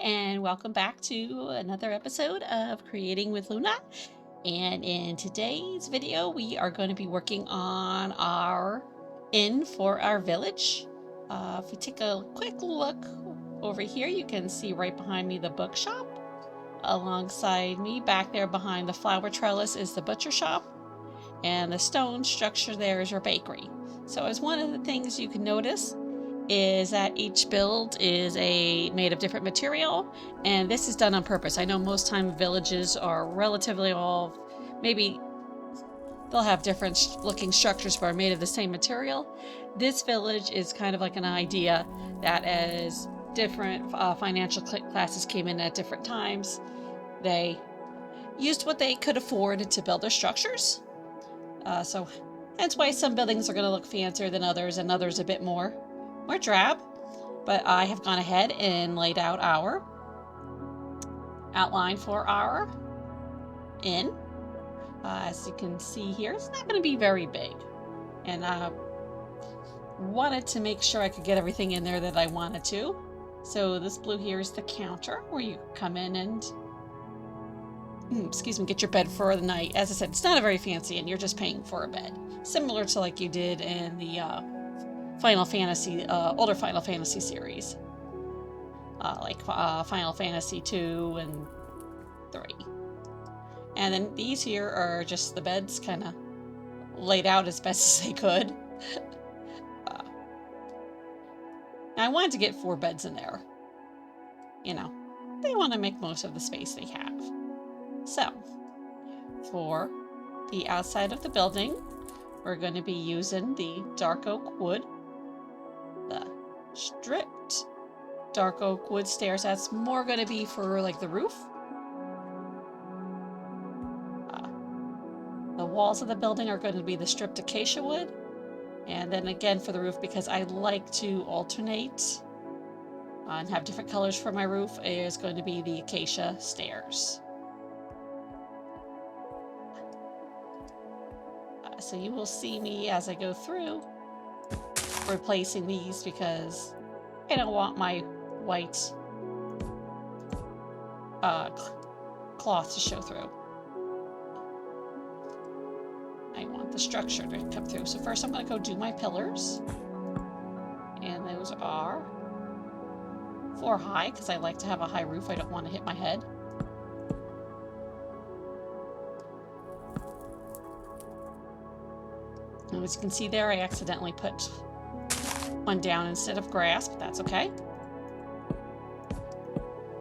and welcome back to another episode of Creating with Luna. And in today's video, we are going to be working on our inn for our village. If we take a quick look over here, you can see right behind me the bookshop. Alongside me, back there behind the flower trellis, is the butcher shop. And the stone structure there is our bakery. So as one of the things you can notice is that each build is made of different material, and this is done on purpose. I know most time villages are relatively all, maybe they'll have different looking structures but are made of the same material. This village is kind of like an idea that as different financial classes came in at different times, they used what they could afford to build their structures. So hence why some buildings are going to look fancier than others, and others a bit more drab. But I have gone ahead and laid out our outline for our inn. As you can see here, it's not going to be very big, and I wanted to make sure I could get everything in there that I wanted to. So this blue here is the counter where you come in and get your bed for the night. As I said, it's not a very fancy, and you're just paying for a bed, similar to like you did in the Final Fantasy, older Final Fantasy series, like Final Fantasy 2 and 3. And then these here are just the beds, kind of laid out as best as they could. I wanted to get 4 beds in there. You know, they want to make most of the space they have. So, for the outside of the building, we're going to be using the dark oak wood. The stripped dark oak wood stairs, that's more going to be for like the roof. The walls of the building are going to be the stripped acacia wood, and then again for the roof, because I like to alternate and have different colors for my roof, is going to be the acacia stairs. So you will see me as I go through replacing these, because I don't want my white cloth to show through. I want the structure to come through. So first I'm going to go do my pillars, and those are 4 high because I like to have a high roof. I don't want to hit my head. And as you can see there, I accidentally put one down instead of grass, but that's okay.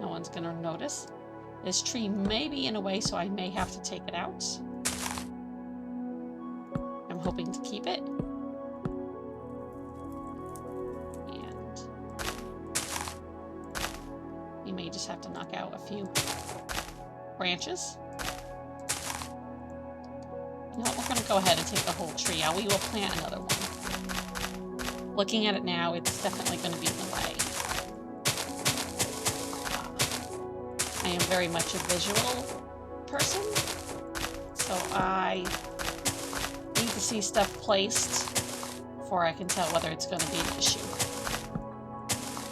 No one's gonna notice. This tree may be in a way, so I may have to take it out. I'm hoping to keep it. And you may just have to knock out a few branches. No, we're going to go ahead and take the whole tree out. We will plant another one. Looking at it now, it's definitely going to be in the way. I am very much a visual person, so I need to see stuff placed before I can tell whether it's going to be an issue.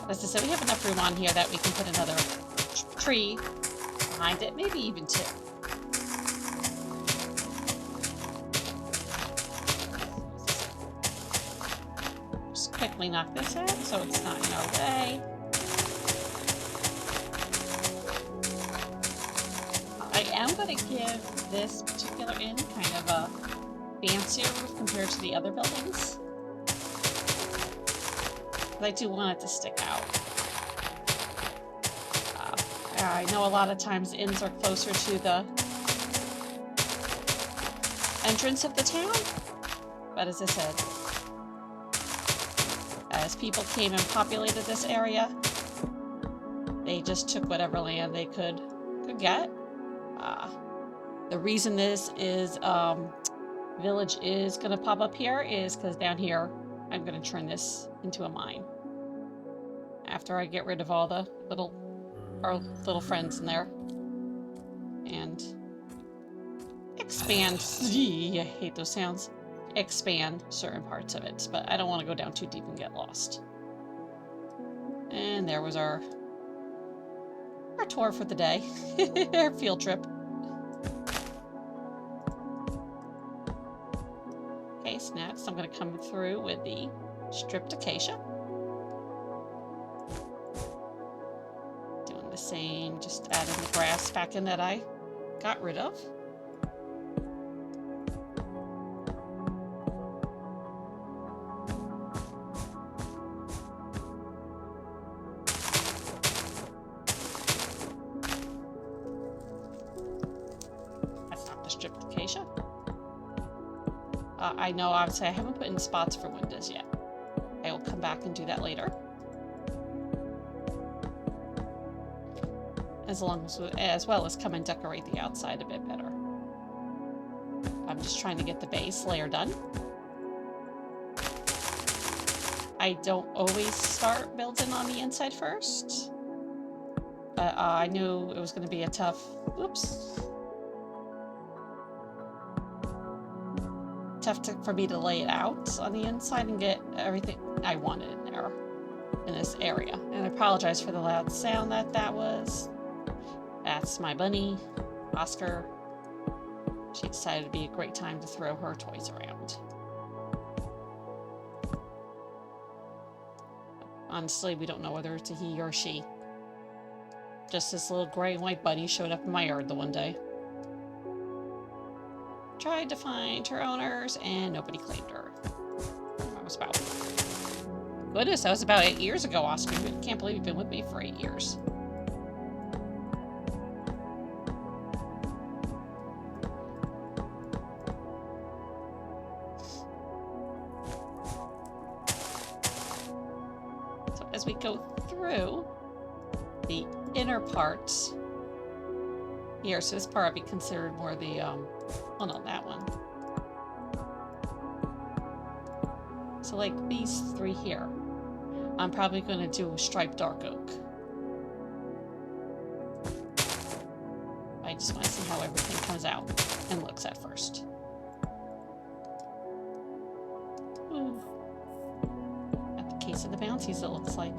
As I said, we have enough room on here that we can put another tree behind it, maybe even 2. Quickly knock this out so it's not in our way. I am going to give this particular inn kind of a fancier roof compared to the other buildings, but I do want it to stick out. I know a lot of times inns are closer to the entrance of the town, but as I said, as people came and populated this area, they just took whatever land they could get. The reason this is village is going to pop up here is because down here I'm going to turn this into a mine after I get rid of all the our little friends in there and expand. I hate those sounds. Expand certain parts of it, but I don't want to go down too deep and get lost. And there was our our tour for the day. Our field trip. Okay, so next I'm going to come through with the stripped acacia. Doing the same, just adding the grass back in that I got rid of. Stripped acacia. I know, obviously, I haven't put in spots for windows yet. I will come back and do that later. As well as come and decorate the outside a bit better. I'm just trying to get the base layer done. I don't always start building on the inside first. But I knew it was going to be a tough... Oops. For me to lay it out on the inside and get everything I wanted in there in this area. And I apologize for the loud sound that was. That's my bunny, Oscar. She decided to be a great time to throw her toys around. Honestly, we don't know whether it's a he or she. Just this little gray and white bunny showed up in my yard the one day. Tried to find her owners, and nobody claimed her. That was about... Goodness, that was about 8 years ago, Oscar. I can't believe you've been with me for 8 years. So as we go through the inner parts here, so this part would be considered more the, well, not that one. So like these three here, I'm probably going to do a striped dark oak. I just want to see how everything comes out and looks at first. Ooh. At the case of the bouncies, it looks like.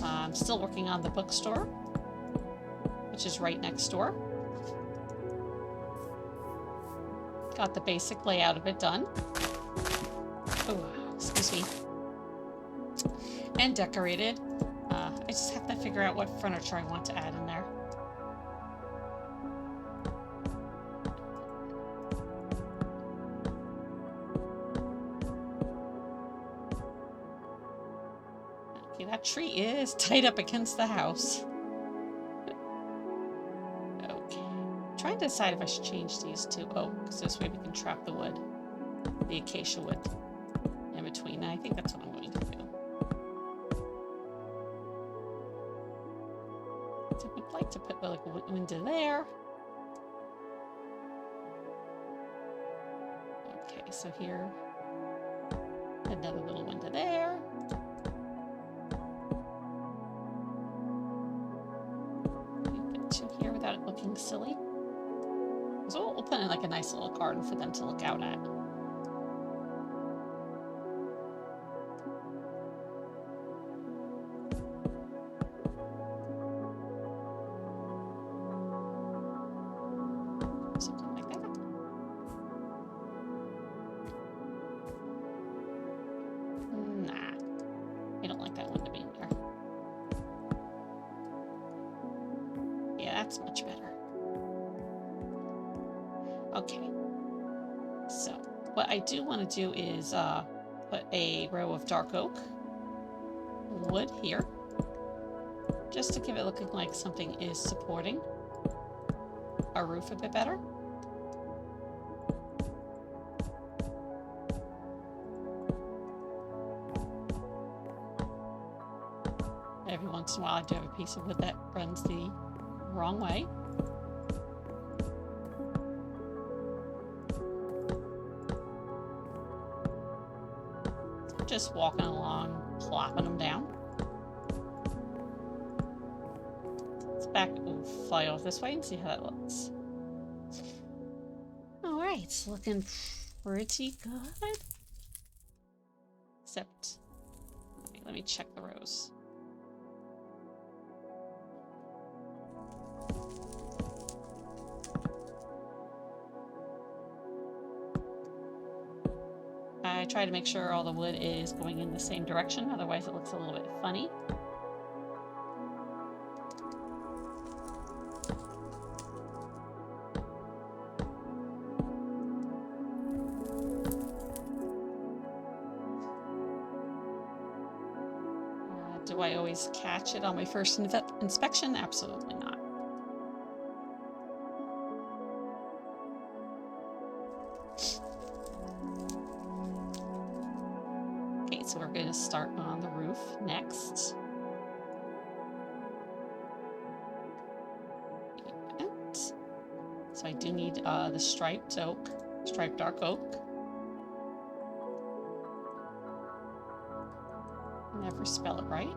I'm still working on the bookstore, which is right next door. Got the basic layout of it done. Oh, excuse me. And decorated. I just have to figure out what furniture I want to add in there. Okay, that tree is tied up against the house. Trying to decide if I should change these to oak, because this way we can trap the wood, the acacia wood, in between. And I think that's what I'm going to do. So we'd like to put like a window there. Okay, so here, another little window there. We put two here without it looking silly. So we'll put in like a nice little garden for them to look out at. Something like that. Nah, I don't like that one to be in there. Yeah, that's much better. Okay, so what I do want to do is put a row of dark oak wood here, just to give it looking like something is supporting our roof a bit better. Every once in a while I do have a piece of wood that runs the wrong way. Just walking along, plopping them down. Let's fly off this way and see how that looks. All right, it's looking pretty good. Except, let me check the rows. try to make sure all the wood is going in the same direction, otherwise it looks a little bit funny. Do I always catch it on my first inspection? Absolutely not. Okay, so we're going to start on the roof next. And so I do need the striped dark oak. Never spell it right.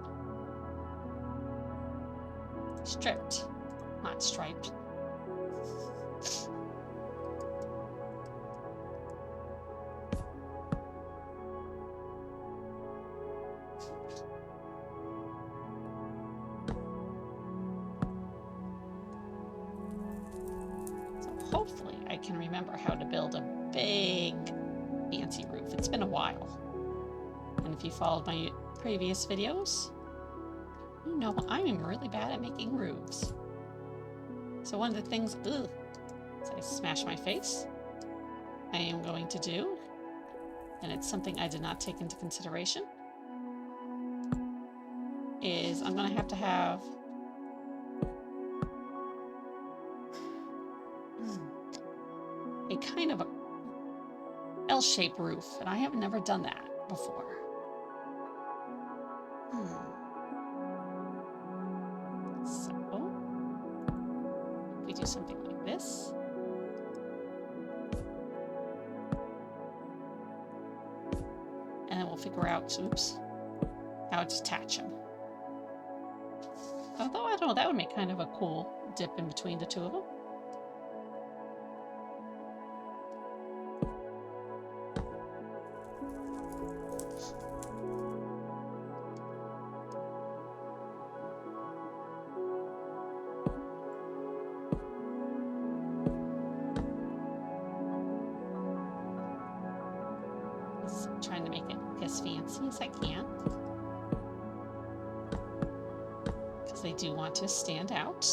Stripped, not striped. So hopefully I can remember how to build a big fancy roof. It's been a while. And if you followed my previous videos, you know I'm really bad at making roofs. So one of the things, as I smash my face, I am going to do, and it's something I did not take into consideration, is I'm going to have a kind of a L-shaped roof, and I have never done that before. So we do something like this. And then we'll figure out, how to attach them. Although, I don't know, that would make kind of a cool dip in between the two of them. Trying to make it as fancy as I can, because they do want to stand out.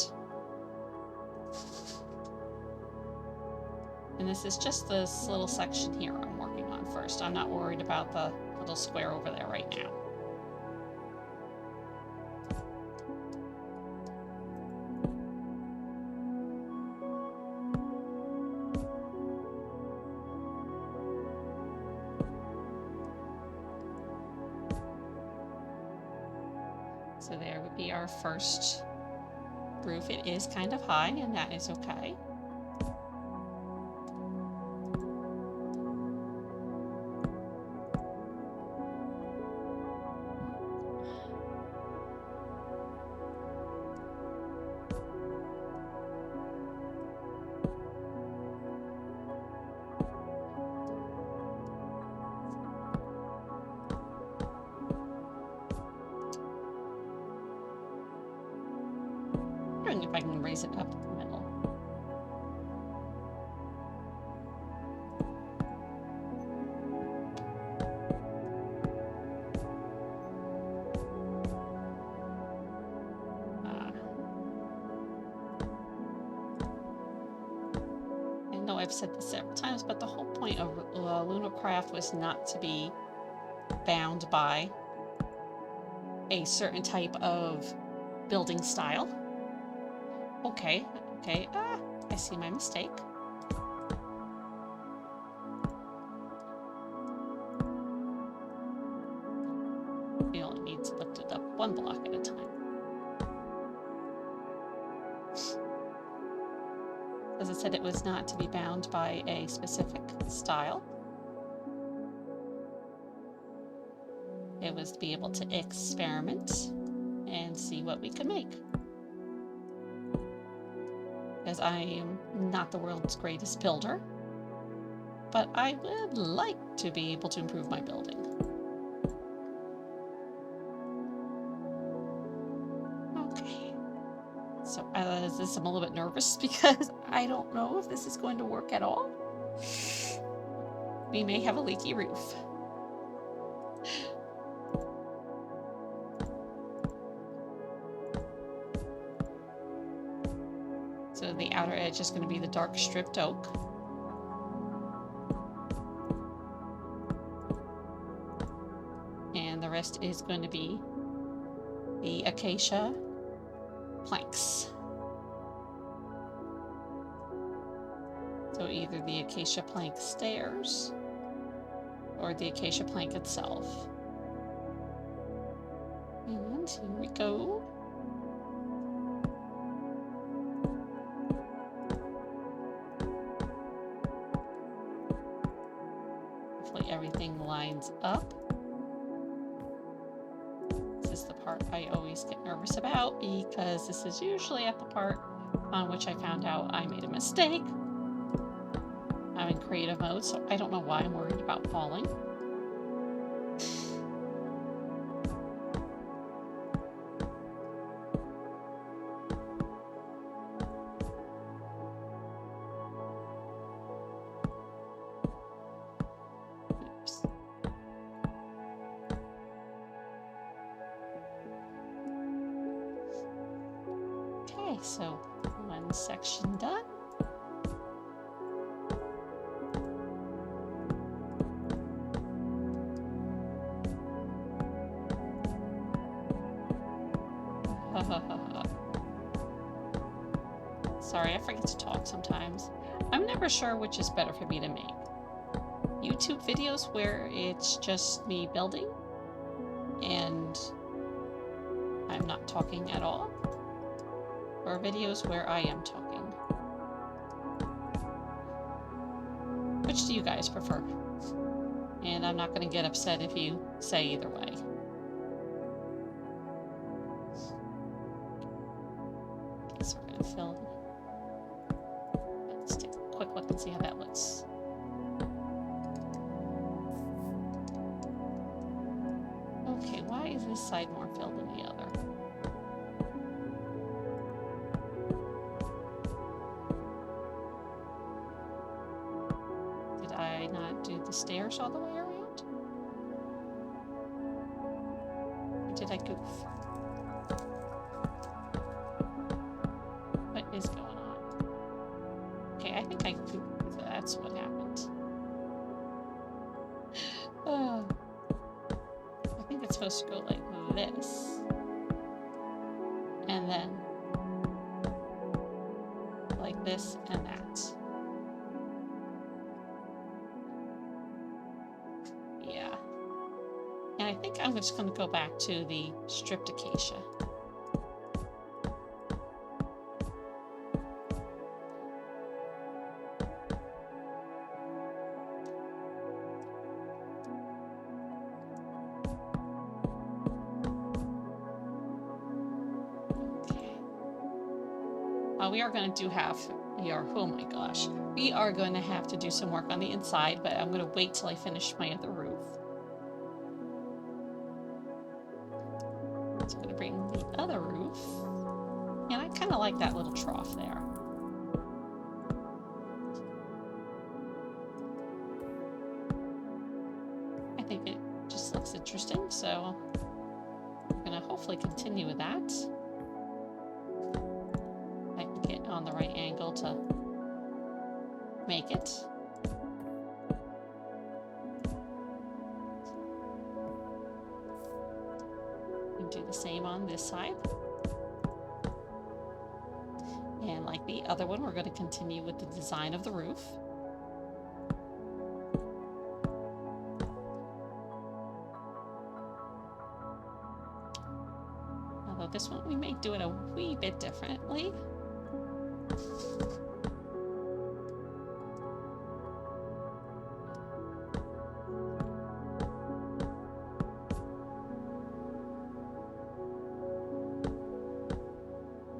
And this is just this little section here I'm working on first. I'm not worried about the little square over there right now. So there would be our first roof. It is kind of high, and that is okay. If I can raise it up in the middle. I know I've said this several times, but the whole point of LunaCraft was not to be bound by a certain type of building style. Okay, I see my mistake. We only need to lift it up one block at a time. As I said, it was not to be bound by a specific style. It was to be able to experiment and see what we could make. Because I am not the world's greatest builder, but I would like to be able to improve my building. Okay, so as this, I'm a little bit nervous because I don't know if this is going to work at all. We may have a leaky roof. So the outer edge is going to be the dark stripped oak. And the rest is going to be the acacia planks. So either the acacia plank stairs or the acacia plank itself. And here we go. Hopefully everything lines up. This is the part I always get nervous about because this is usually at the part on which I found out I made a mistake. I'm in creative mode, so I don't know why I'm worried about falling. Oops. Okay, so one section done. Sorry, I forget to talk sometimes. I'm never sure which is better for me to make. YouTube videos where it's just me building and I'm not talking at all, or videos where I am talking. Which do you guys prefer? And I'm not going to get upset if you say either way. Okay, so we're going to fill. Let's take a quick look and see how that looks. Okay, why is this side more filled than the other? Did I not do the stairs all the way around? Or did I goof? What is going on? Okay, I think I goofed. That's what happened. Oh. I think it's supposed to go like this. And then like this and that. Yeah. And I think I'm just going to go back to the stripped acacia. We are going to oh my gosh, we are going to have to do some work on the inside, but I'm going to wait till I finish my other roof. So I'm going to bring the other roof, and I kind of like that little trough there. I think it just looks interesting, so I'm going to hopefully continue with that. On the right angle to make it. And do the same on this side. And like the other one, we're going to continue with the design of the roof. Although this one, we may do it a wee bit differently.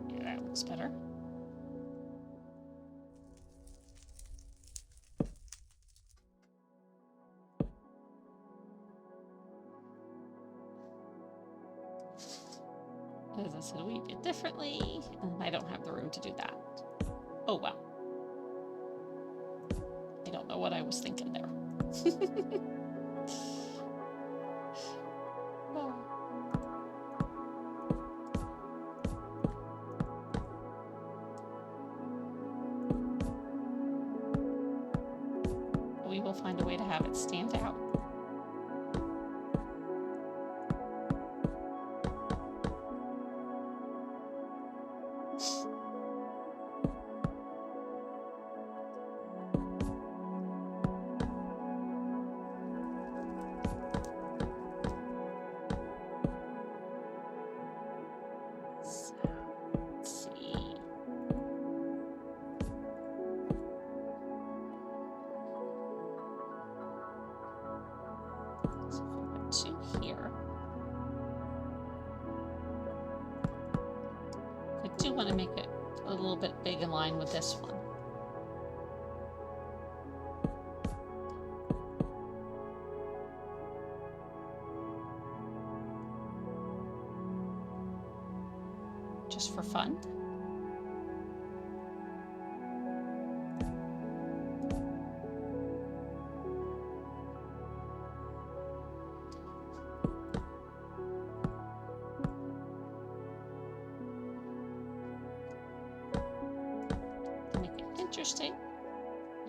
Yeah, that looks better. As I said, a wee bit differently, and I don't have the room to do that. Oh, wow. I don't know what I was thinking there. Oh. find a way to have it stand out. Here. I do want to make it a little bit big in line with this one. Just for fun. Interesting.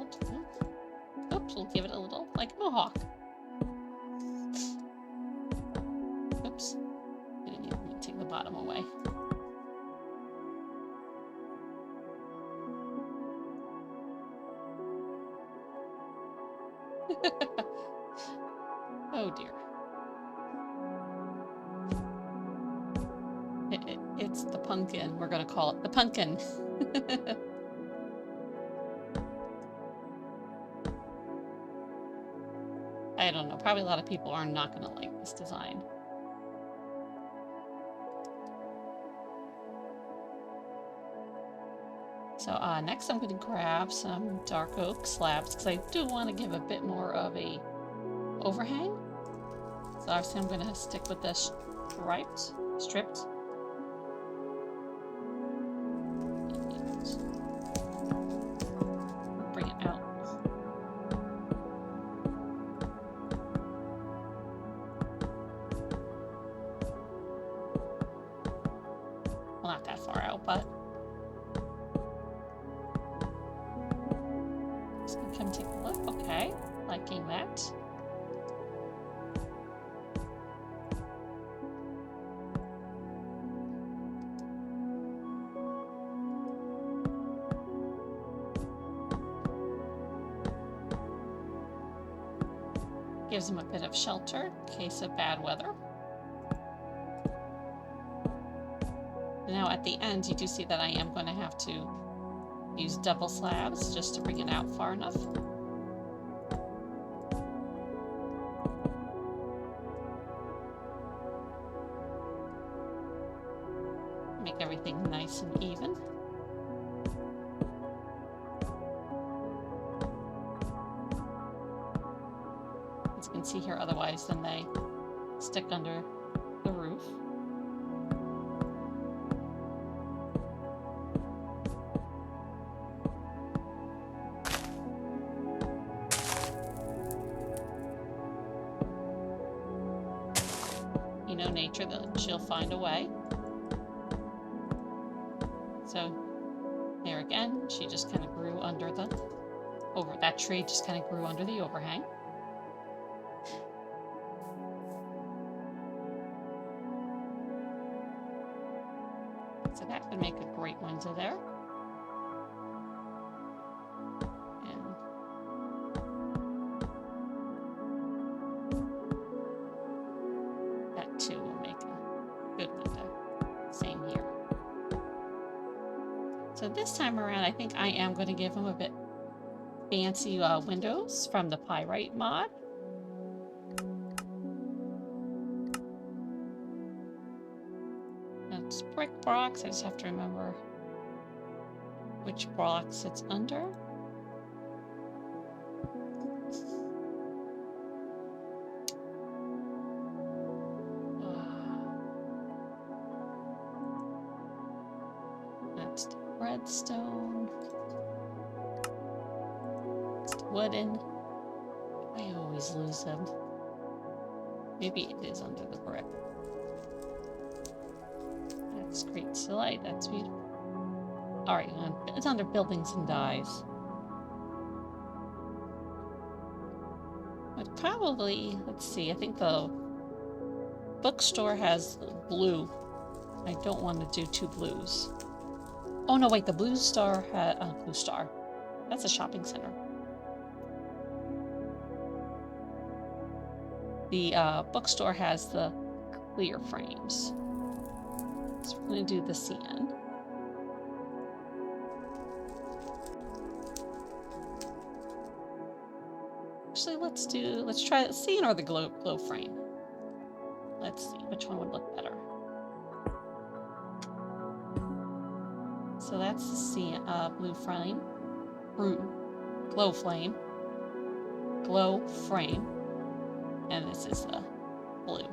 Oops, we'll give it a little, like mohawk. Oops. I didn't even take the bottom away. Oh dear. It's the pumpkin. We're going to call it the pumpkin. I don't know. Probably a lot of people are not going to like this design. So next I'm going to grab some dark oak slabs because I do want to give a bit more of a overhang. So obviously I'm going to stick with this stripped. Bring it out. Well, not that far out, but just gonna come take a look. Okay, liking that. Gives them a bit of shelter in case of bad weather. Now at the end, you do see that I am going to have to use double slabs just to bring it out far enough. Make everything nice and even. As you can see here, otherwise then they stick under the roof. You know nature, that she'll find a way. So there again, she just kind of grew under that tree just kind of grew under the overhang. So that would make a great window there. And that too will make a good window. Same here. So this time around, I think I am going to give him a bit fancy windows from the Pyrite mod. It's brick blocks. I just have to remember which blocks it's under. That's the redstone. It's the wooden. I always lose them. Maybe it is under the brick. That's great light. That's beautiful. Alright, it's under buildings and dyes. probably, let's see, I think the bookstore has blue. I don't want to do two blues. Oh no, wait, the Blue Star had Blue Star. That's a shopping center. The bookstore has the clear frames. So we're going to do the CN. Actually, let's try the CN or the glow frame. Let's see which one would look better. So that's the CN, blue frame, glow flame, glow frame, and this is the blue.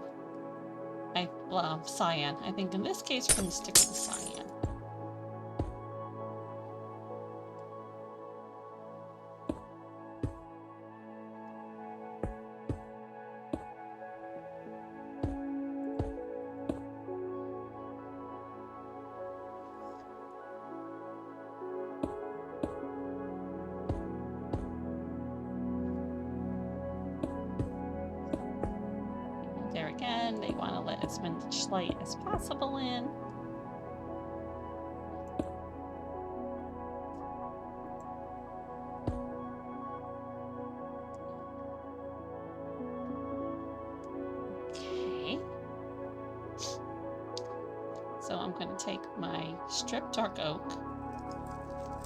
Cyan. I think in this case we're going to stick with the cyan. There again, they want to let as much light as possible in. Okay. So I'm going to take my stripped dark oak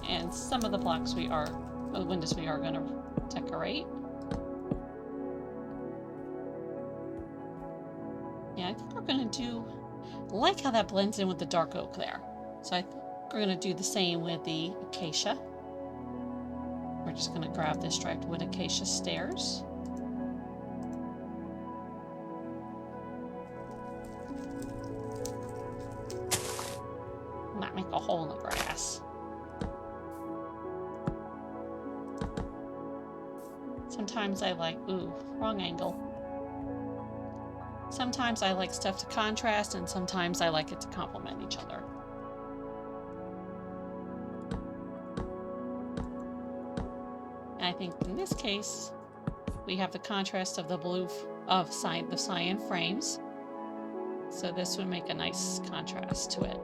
and some of the windows we are going to decorate. Yeah, I think we're going to do, I like how that blends in with the dark oak there. So I think we're going to do the same with the acacia. We're just going to grab this striped wood acacia stairs. Not make a hole in the grass. Sometimes I like, ooh, wrong angle. Sometimes I like stuff to contrast, and sometimes I like it to complement each other. And I think in this case, we have the contrast of the blue of the cyan frames. So this would make a nice contrast to it.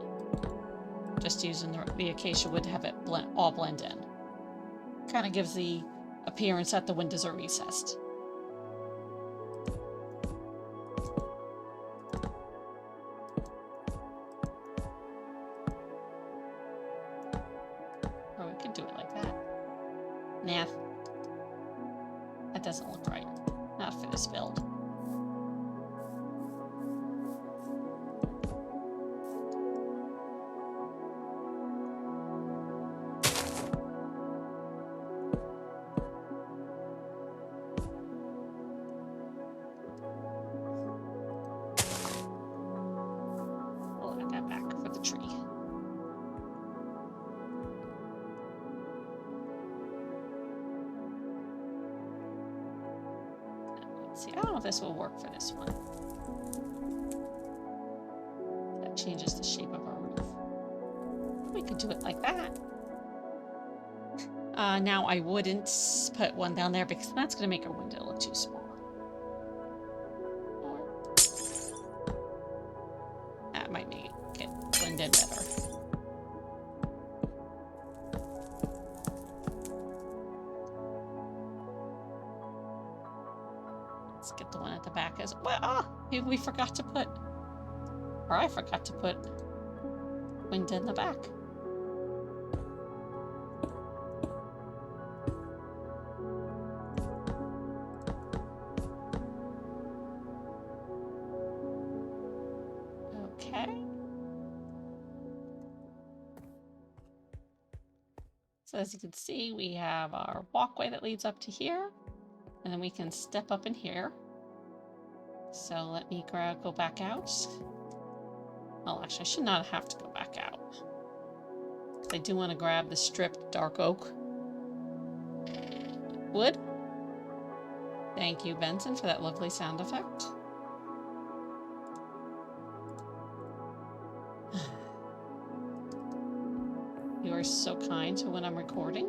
Just using the acacia would have it all blend in. Kind of gives the appearance that the windows are recessed. Or we could do it like that. Nah. That doesn't look right. Not for this build. We'll add that back for the tree. See, I don't know if this will work for this one. That changes the shape of our roof. We could do it like that. Now I wouldn't put one down there because that's going to make our window look too small. That might make it blend in better. Let's get the one at the back as well. Maybe we forgot to put, or I forgot to put window in the back. Okay. So as you can see, we have our walkway that leads up to here, and then we can step up in here. So let me go back out. Well, actually, I should not have to go back out. I do want to grab the stripped dark oak wood. Thank you, Benson, for that lovely sound effect. You are so kind to when I'm recording.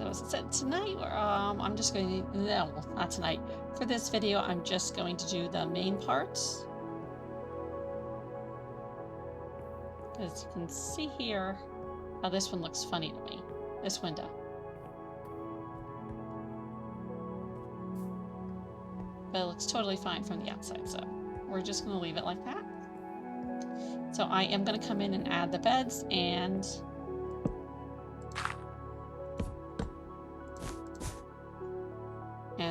So as I said, tonight, I'm just going to, no, not tonight. For this video, I'm just going to do the main parts. As you can see here, oh, this one looks funny to me. This window. But it looks totally fine from the outside, so we're just going to leave it like that. So I am going to come in and add the beds and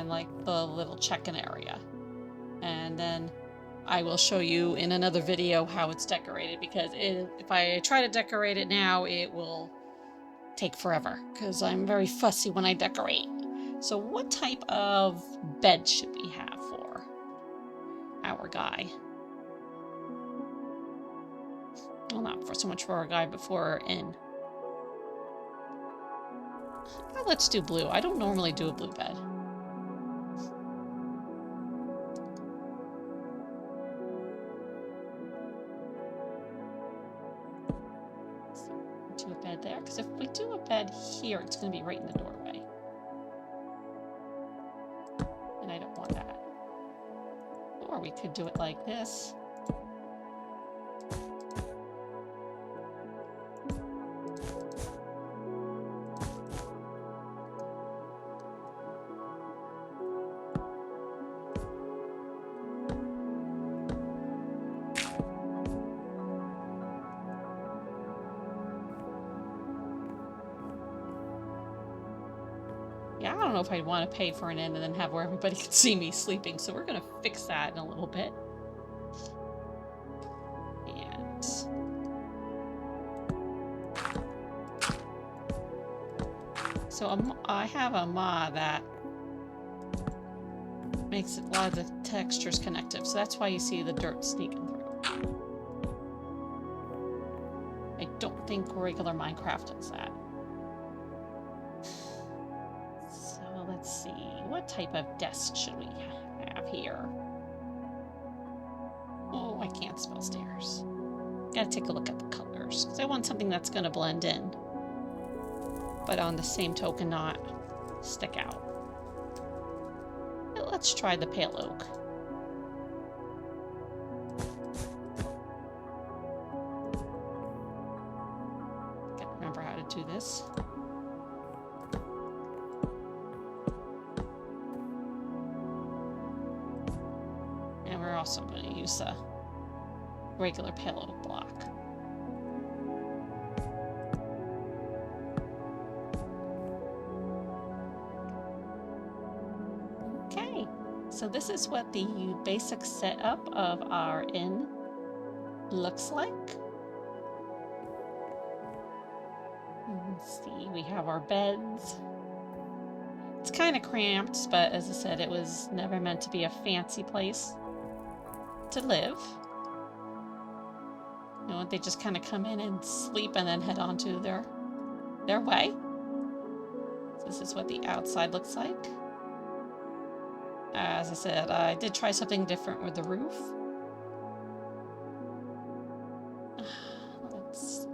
like the little check-in area. And then I will show you in another video how it's decorated, because if I try to decorate it now, it will take forever because I'm very fussy when I decorate. So what type of bed should we have for our guy? Well, not for so much for our guy, but for our inn. Let's do blue. I don't normally do a blue bed. Do a bed there, because if we do a bed here, it's going to be right in the doorway. And I don't want that. Or we could do it like this. Yeah, I don't know if I'd want to pay for an inn and then have where everybody can see me sleeping, so we're going to fix that in a little bit. And so I have a mod that makes a lot of the textures connective, so that's why you see the dirt sneaking through. I don't think regular Minecraft does that. Let's see, what type of desk should we have here? Oh, I can't spell stairs. Gotta take a look at the colors, because I want something that's going to blend in, but on the same token not stick out. Let's try the pale oak. Gotta remember how to do this. We're also going to use a regular pale oak block. Okay, so this is what the basic setup of our inn looks like. Let's see, we have our beds. It's kind of cramped, but as I said, it was never meant to be a fancy place to live. You know, they just kind of come in and sleep and then head on to their way. So this is what the outside looks like. As I said, I did try something different with the roof.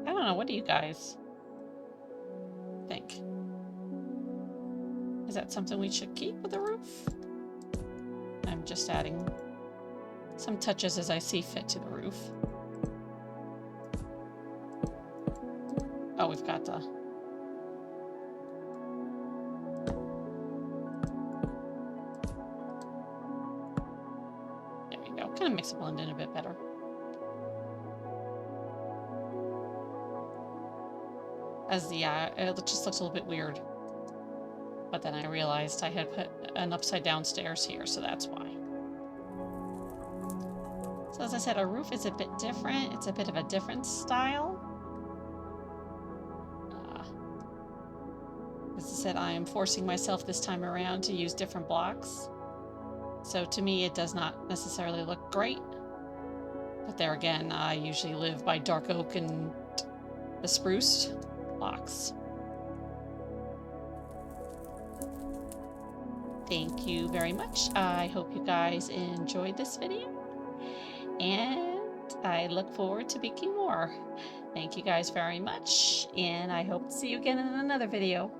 I don't know, what do you guys think? Is that something we should keep with the roof? I'm just adding some touches as I see fit to the roof. Oh, we've got the... There we go. Kind of makes it blend in a bit better. As the, it just looks a little bit weird. But then I realized I had put an upside down stairs here, so that's why. So as I said, our roof is a bit different. It's a bit of a different style. As I said, I am forcing myself this time around to use different blocks. So to me, it does not necessarily look great. But there again, I usually live by dark oak and the spruce blocks. Thank you very much. I hope you guys enjoyed this video, and I look forward to making more. Thank you guys very much, and I hope to see you again in another video.